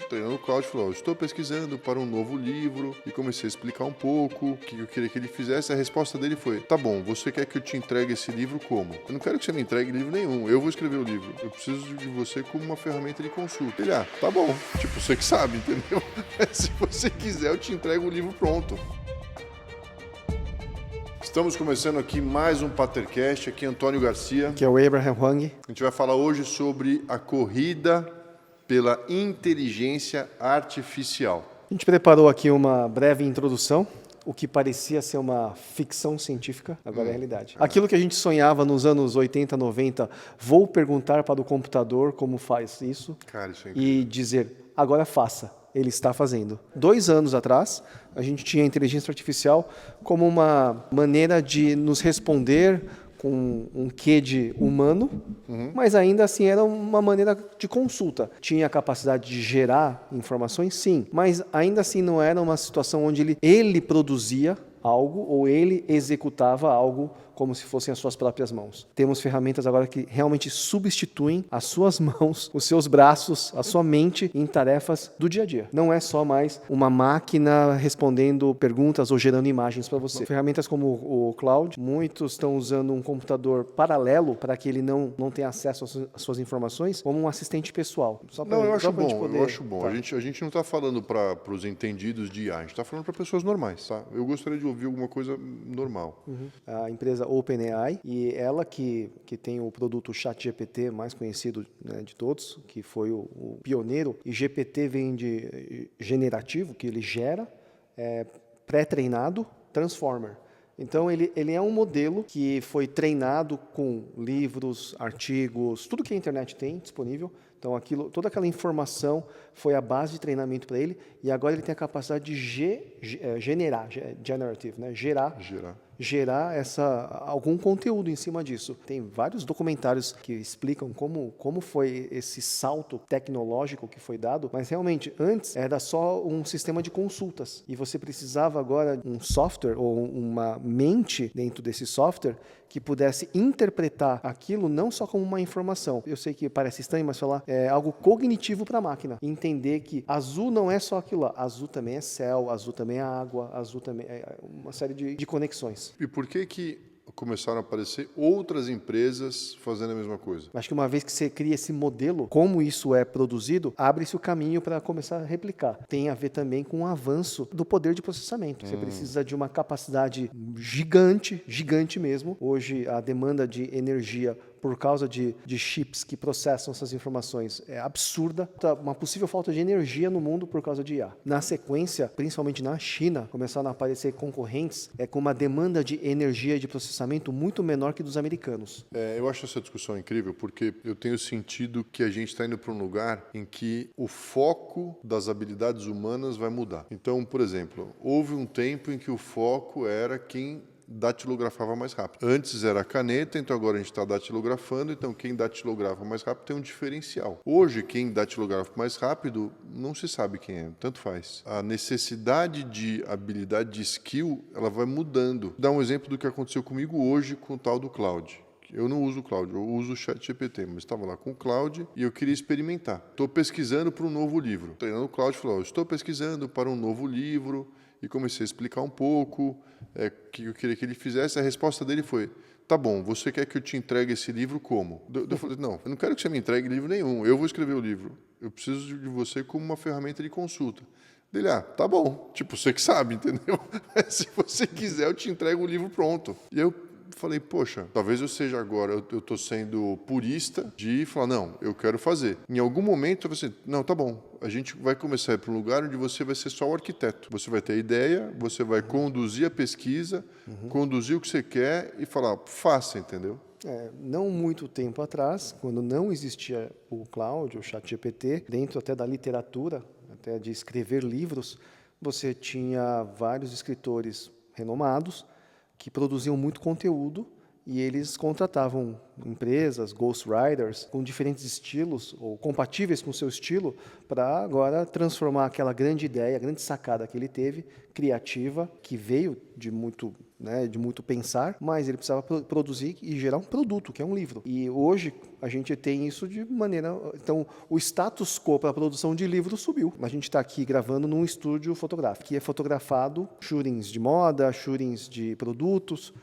Treinando o Cláudio falou, estou pesquisando para um novo livro e comecei a explicar um pouco o que eu queria que ele fizesse. A resposta dele foi, tá bom, você quer que eu te entregue esse livro como? Eu não quero que você me entregue livro nenhum, eu vou escrever o livro. Eu preciso de você como uma ferramenta de consulta. Ele, tá bom, tipo, você que sabe, entendeu? Se você quiser, eu te entrego o livro pronto. Estamos começando aqui mais um Patercast, aqui é Antônio Garcia. Que é o Abraham Huang. A gente vai falar hoje sobre a corrida pela inteligência artificial. A gente preparou aqui uma breve introdução. O que parecia ser uma ficção científica, agora é realidade. Aquilo que a gente sonhava nos anos 80, 90, vou perguntar para o computador como faz isso. Cara, isso é incrível. E dizer, agora faça. Ele está fazendo. 2 anos atrás, a gente tinha a inteligência artificial como uma maneira de nos responder com um quê de humano, mas ainda assim era uma maneira de consulta. Tinha a capacidade de gerar informações, sim, mas ainda assim não era uma situação onde ele produzia algo ou ele executava algo como se fossem as suas próprias mãos. Temos ferramentas agora que realmente substituem as suas mãos, os seus braços, a sua mente em tarefas do dia a dia. Não é só mais uma máquina respondendo perguntas ou gerando imagens para você. Ferramentas como o Cloud, muitos estão usando um computador paralelo para que ele não tenha acesso às suas informações, como um assistente pessoal. Eu acho bom. Tá. A gente não está falando para os entendidos de IA, a gente está falando para pessoas normais, tá? Eu gostaria de ouvir alguma coisa normal. A empresa OpenAI, e ela que tem o produto ChatGPT mais conhecido, né, de todos, que foi o pioneiro, e GPT vem de generativo, que ele gera, pré-treinado, transformer. Então ele é um modelo que foi treinado com livros, artigos, tudo que a internet tem disponível. Então toda aquela informação foi a base de treinamento para ele, e agora ele tem a capacidade de gerar algum conteúdo em cima disso. Tem vários documentários que explicam como foi esse salto tecnológico que foi dado, mas realmente antes era só um sistema de consultas, e você precisava agora de um software ou uma mente dentro desse software que pudesse interpretar aquilo não só como uma informação. Eu sei que parece estranho, mas falar é algo cognitivo para a máquina. Entender que azul não é só aquilo lá. Azul também é céu, azul também é água, azul também é uma série de conexões. E por que começaram a aparecer outras empresas fazendo a mesma coisa? Acho que uma vez que você cria esse modelo, como isso é produzido, abre-se o caminho para começar a replicar. Tem a ver também com o avanço do poder de processamento. Você precisa de uma capacidade gigante mesmo. Hoje, a demanda de energia por causa de chips que processam essas informações é absurda. Uma possível falta de energia no mundo por causa de IA. Na sequência, principalmente na China, começaram a aparecer concorrentes com uma demanda de energia e de processamento muito menor que dos americanos. Eu acho essa discussão incrível porque eu tenho sentido que a gente está indo para um lugar em que o foco das habilidades humanas vai mudar. Então, por exemplo, houve um tempo em que o foco era quem datilografava mais rápido. Antes era a caneta, então agora a gente está datilografando, então quem datilografa mais rápido tem um diferencial. Hoje, quem datilografa mais rápido, não se sabe quem é, tanto faz. A necessidade de habilidade, de skill, ela vai mudando. Vou dar um exemplo do que aconteceu comigo hoje com o tal do Cloud. Eu não uso o Cloud, eu uso o ChatGPT, mas estava lá com o Cloud e eu queria experimentar. Estou pesquisando para um novo livro. Treinando o Cloud, falou, estou pesquisando para um novo livro, e comecei a explicar um pouco o que eu queria que ele fizesse. A resposta dele foi, tá bom, você quer que eu te entregue esse livro como? Eu falei, não, eu não quero que você me entregue livro nenhum, eu vou escrever o livro. Eu preciso de você como uma ferramenta de consulta. Ele, tá bom, tipo, você que sabe, entendeu? Se você quiser, eu te entrego o livro pronto. E eu falei, poxa, talvez eu seja agora, eu estou sendo purista de falar, não, eu quero fazer. Em algum momento, você, não, tá bom, a gente vai começar a ir para um lugar onde você vai ser só o arquiteto. Você vai ter a ideia, você vai conduzir a pesquisa, conduzir o que você quer e falar, faça, entendeu? Não muito tempo atrás, quando não existia o Cloud, o ChatGPT, dentro até da literatura, até de escrever livros, você tinha vários escritores renomados que produziam muito conteúdo e eles contratavam empresas, ghostwriters, com diferentes estilos, ou compatíveis com o seu estilo, para agora transformar aquela grande ideia, a grande sacada que ele teve, criativa, que veio de muito, né, de muito pensar, mas ele precisava produzir e gerar um produto, que é um livro. E hoje a gente tem isso de maneira... Então, o status quo para a produção de livros subiu. A gente está aqui gravando num estúdio fotográfico, que é fotografado shootings de moda, shootings de produtos,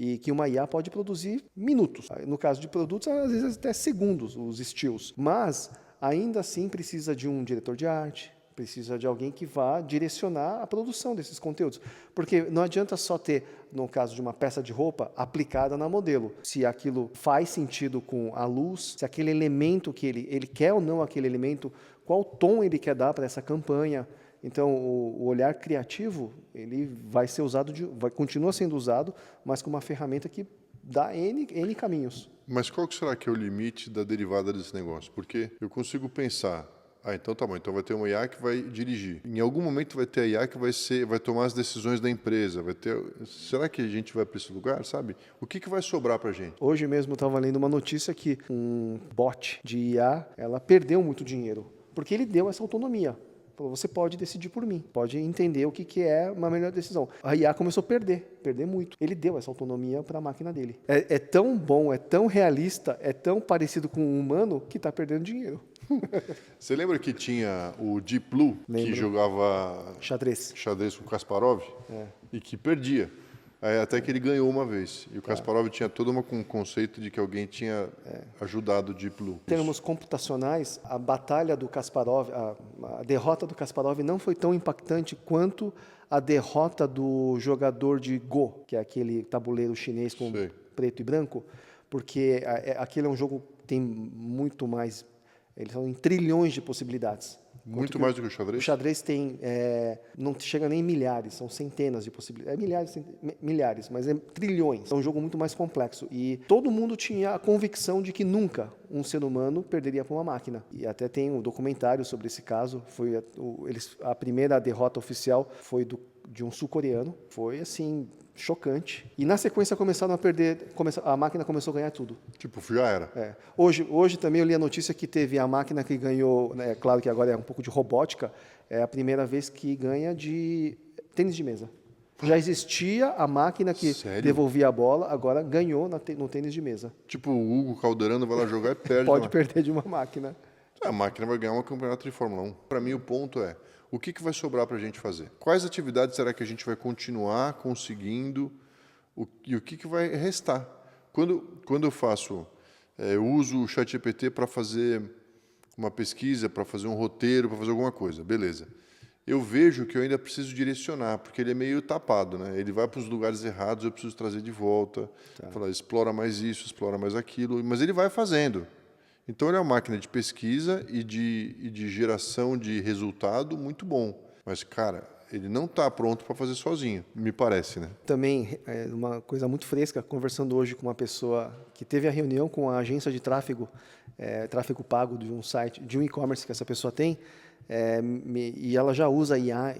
e que uma IA pode produzir minutos. No caso de produtos, às vezes até segundos, os stills. Mas, ainda assim, precisa de um diretor de arte, precisa de alguém que vá direcionar a produção desses conteúdos. Porque não adianta só ter, no caso de uma peça de roupa, aplicada na modelo. Se aquilo faz sentido com a luz, se aquele elemento que ele quer ou não aquele elemento, qual tom ele quer dar para essa campanha. Então, o olhar criativo, ele vai ser usado, continua sendo usado, mas com uma ferramenta que dá N caminhos. Mas qual que será que é o limite da derivada desse negócio? Porque eu consigo pensar, então tá bom, então vai ter uma IA que vai dirigir. Em algum momento vai ter a IA que vai tomar as decisões da empresa. Será que a gente vai para esse lugar, sabe? O que vai sobrar para a gente? Hoje mesmo eu estava lendo uma notícia que um bot de IA, ela perdeu muito dinheiro, porque ele deu essa autonomia. Você pode decidir por mim, pode entender o que é uma melhor decisão. A IA começou a perder muito. Ele deu essa autonomia para a máquina dele. É tão bom, é tão realista, é tão parecido com um humano que está perdendo dinheiro. Você lembra que tinha o Deep Blue, que jogava xadrez com Kasparov? E que perdia. Até que ele ganhou uma vez. E o Kasparov tinha todo um conceito de que alguém tinha ajudado o Deep Blue. Em termos computacionais, a batalha do Kasparov, a derrota do Kasparov não foi tão impactante quanto a derrota do jogador de Go, que é aquele tabuleiro chinês com preto e branco, porque aquele é um jogo que tem muito mais... Eles são em trilhões de possibilidades. Muito mais do que o xadrez? O xadrez tem, não chega nem em milhares, são centenas de possibilidades. Milhares, mas é trilhões. É um jogo muito mais complexo. E todo mundo tinha a convicção de que nunca um ser humano perderia para uma máquina. E até tem um documentário sobre esse caso. A primeira derrota oficial foi de um sul-coreano. Foi, assim, chocante. E na sequência começaram a perder, a máquina começou a ganhar tudo. Tipo, já era. Hoje também eu li a notícia que teve a máquina que ganhou, né, claro que agora é um pouco de robótica, é a primeira vez que ganha de tênis de mesa. Já existia a máquina que devolvia a bola, agora ganhou no tênis de mesa. Tipo, o Hugo Calderano vai lá jogar e perde. Pode perder de uma máquina. A máquina vai ganhar um campeonato de Fórmula 1. Para mim, o ponto é, o que vai sobrar para a gente fazer? Quais atividades será que a gente vai continuar conseguindo e o que vai restar? Quando eu faço, eu uso o ChatGPT para fazer uma pesquisa, para fazer um roteiro, para fazer alguma coisa, beleza. Eu vejo que eu ainda preciso direcionar, porque ele é meio tapado, né? Ele vai para os lugares errados, eu preciso trazer de volta, falar, explora mais isso, explora mais aquilo, mas ele vai fazendo. Então, ele é uma máquina de pesquisa e de geração de resultado muito bom. Mas, cara, ele não está pronto para fazer sozinho, me parece, né? Também, uma coisa muito fresca, conversando hoje com uma pessoa que teve a reunião com a agência de tráfego tráfego pago de um site, de um e-commerce que essa pessoa tem, e ela já usa IA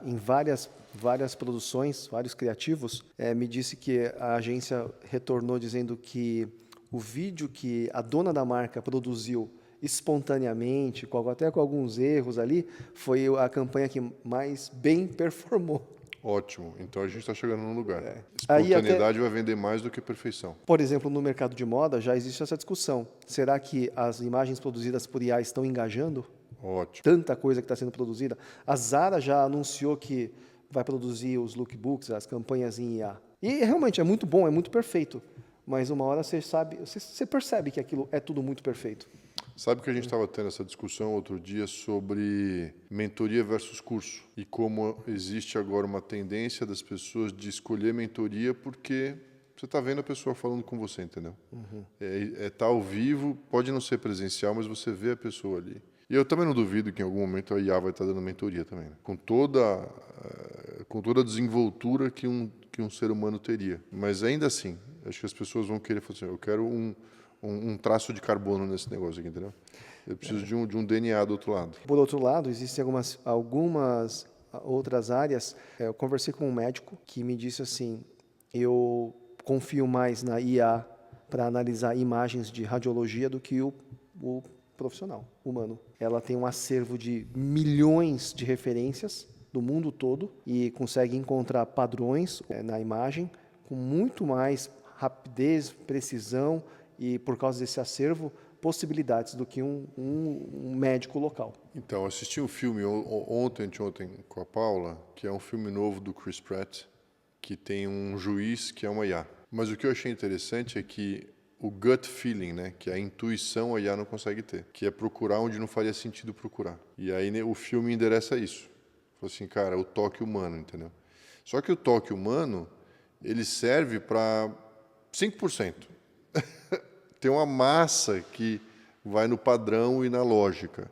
em várias produções, vários criativos, me disse que a agência retornou dizendo que o vídeo que a dona da marca produziu espontaneamente, até com alguns erros ali, foi a campanha que mais bem performou. Ótimo. Então a gente está chegando num lugar. Espontaneidade vai vender mais do que perfeição. Por exemplo, no mercado de moda já existe essa discussão. Será que as imagens produzidas por IA estão engajando? Ótimo. Tanta coisa que está sendo produzida. A Zara já anunciou que vai produzir os lookbooks, as campanhas em IA. E realmente é muito bom, é muito perfeito. Mas uma hora você percebe que aquilo é tudo muito perfeito. Sabe que a gente estava tendo essa discussão outro dia sobre mentoria versus curso e como existe agora uma tendência das pessoas de escolher mentoria porque você está vendo a pessoa falando com você, entendeu? Tá ao vivo, pode não ser presencial, mas você vê a pessoa ali. E eu também não duvido que em algum momento a IA vai estar dando mentoria também, né? Com toda a desenvoltura que um ser humano teria. Mas ainda assim, acho que as pessoas vão querer falar assim, eu quero um traço de carbono nesse negócio aqui, entendeu? Eu preciso de um DNA do outro lado. Por outro lado, existem algumas outras áreas. Eu conversei com um médico que me disse assim, eu confio mais na IA para analisar imagens de radiologia do que o profissional humano. Ela tem um acervo de milhões de referências do mundo todo e consegue encontrar padrões na imagem com muito mais rapidez, precisão e, por causa desse acervo, possibilidades do que um médico local. Então, eu assisti um filme ontem com a Paula, que é um filme novo do Chris Pratt, que tem um juiz que é uma IA. Mas o que eu achei interessante é que o gut feeling, né, que é a intuição, a IA não consegue ter, que é procurar onde não faria sentido procurar. E aí o filme endereça isso. Falou assim, cara, o toque humano, entendeu? Só que o toque humano, ele serve para 5%. Tem uma massa que vai no padrão e na lógica.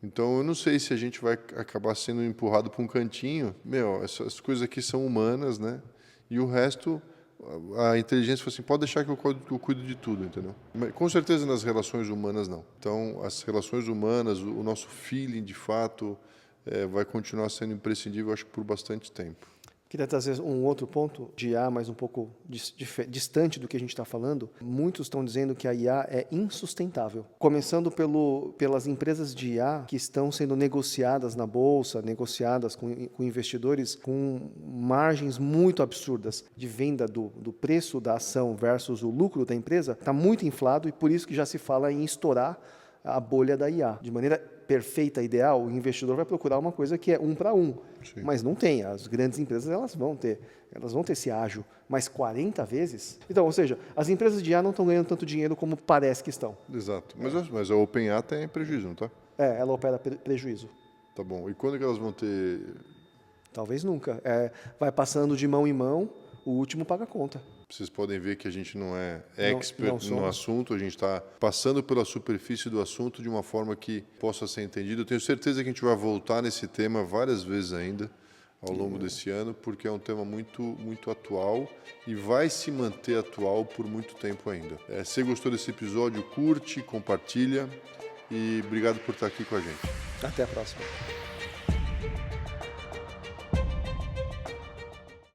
Então, eu não sei se a gente vai acabar sendo empurrado para um cantinho. Essas coisas aqui são humanas, né? E o resto, a inteligência falou assim, pode deixar que eu cuido de tudo, entendeu? Mas, com certeza, nas relações humanas, não. Então, as relações humanas, o nosso feeling, de fato, vai continuar sendo imprescindível, acho que por bastante tempo. Queria trazer um outro ponto de IA, mas um pouco distante do que a gente está falando. Muitos estão dizendo que a IA é insustentável. Começando pelas empresas de IA que estão sendo negociadas na Bolsa, negociadas com investidores com margens muito absurdas de venda do preço da ação versus o lucro da empresa, está muito inflado e por isso que já se fala em estourar a bolha da IA. De maneira perfeita, ideal, o investidor vai procurar uma coisa que é 1 para 1. Sim. Mas não tem. As grandes empresas elas vão ter esse ágio, mas 40 vezes. Então, ou seja, as empresas de IA não estão ganhando tanto dinheiro como parece que estão. Exato. Mas a OpenAI tem prejuízo, não tá? Ela opera prejuízo. Tá bom. E quando que elas vão ter? Talvez nunca. Vai passando de mão em mão, o último paga a conta. Vocês podem ver que a gente não é expert no assunto, a gente está passando pela superfície do assunto de uma forma que possa ser entendido. Eu tenho certeza que a gente vai voltar nesse tema várias vezes ainda ao longo desse ano, porque é um tema muito, muito atual e vai se manter atual por muito tempo ainda. Se gostou desse episódio, curte, compartilha e obrigado por estar aqui com a gente. Até a próxima.